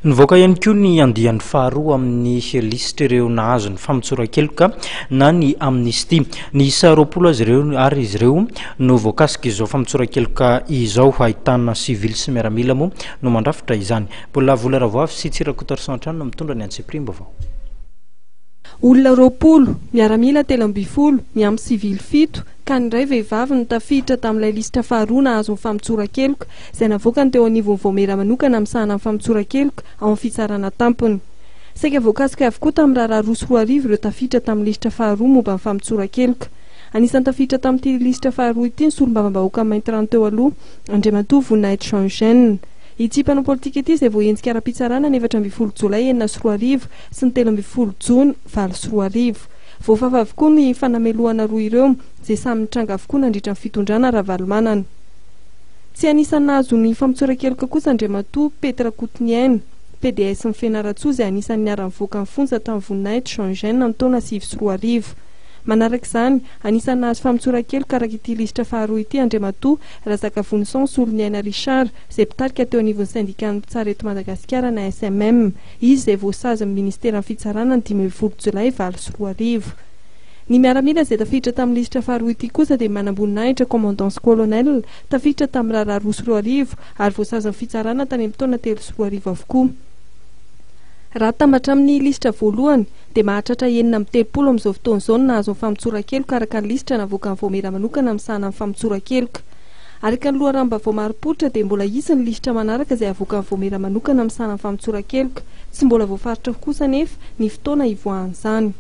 Nivoaka ihany koa ny andiany faharoa amin'ny lista ireo nahazo ny famotsora-keloka na ny amnistia. Ny isa 20 azy ireo ary izy ireo no voakasika izao famotsora-keloka izao, ahitana civil sy miaramila moa no mandrafitra izany. Mbola vola ravoavy sy Tsirakotarisantrano no mitondra ny antseprimbavao. Olona 20, miaramila 12, ny amin'ny civil 7 ka ny iray vehivavy no tafiditra tamin'ilay lista faharoa nahazo ny famotsora-keloka izay navoakany teo anivon'ny voamera manokana misahana ny famotsora-keloka ao amin'ny fitsarana tampony. Saika voakasika avokoa tamin'ny raharaha 2 ireo tafiditra tamin'ny lista faharoa momba ny famotsora-keloka. Anisan'ny tafiditra tamin'ity lista faharoa ity ny solombavam-bahoaka mainty rano teo aloha, Andriamatoa Voninahitra Jean-Gène. Ity mpanao politika ity izay voaenjika ara-pitsarana ny 14 Jolay 4 sy ny 13 Jona 4 voafafa avokoa ny fanameloana roa ireo izay samy mitranga avokoa nandritra ny fitondrana Ravalomanana. Tsy anisan'ny nahazo ny famotsora-keloka kosa Andriamatoa Petra Kotiniaina, PDS ny Fianaratsoa izay anisan'ny niara-nivoaka ny fonja tamin'ny Voninahitra Jean-Gène amin'ny taona 2004. Manaraka izany, anisan'ny nahazo famotsora-keloka araka ity lista faharoa ity Andriamatoa Razakavonisan Soloniaina Richard izay mpitarika teo anivon'ny syndicat tsara eto Madagasikara na SMM, izy izay voasazy amin'ny ministera ny fitsarana ny 12 Jolay 2004. Ny miaramila izay tafiditra tamin'ny lista faharoa ity kosa dia manam-boninahitra commandance colonel tafiditra tamin'ny raharaha 2 ary voasazy ny fitsarana tany amin'ny taona 3 avokoa. Raha tambatra amin'ny lista voalohany dia mahatratra 730 amin'izao fotoana izao nahazo ny famotsora-keloka araka ny lista navoaka ny voamera manokana misahana ny famotsora-keloka. Araka ny loharanom-baovao maro-potitra dia mbola hisy ny lista manaraka izay avoaka ny voamera manokana misahana ny famotsora-keloka, tsy mbola voafaritra kosa nefa ny fotoana hivoahan'izany.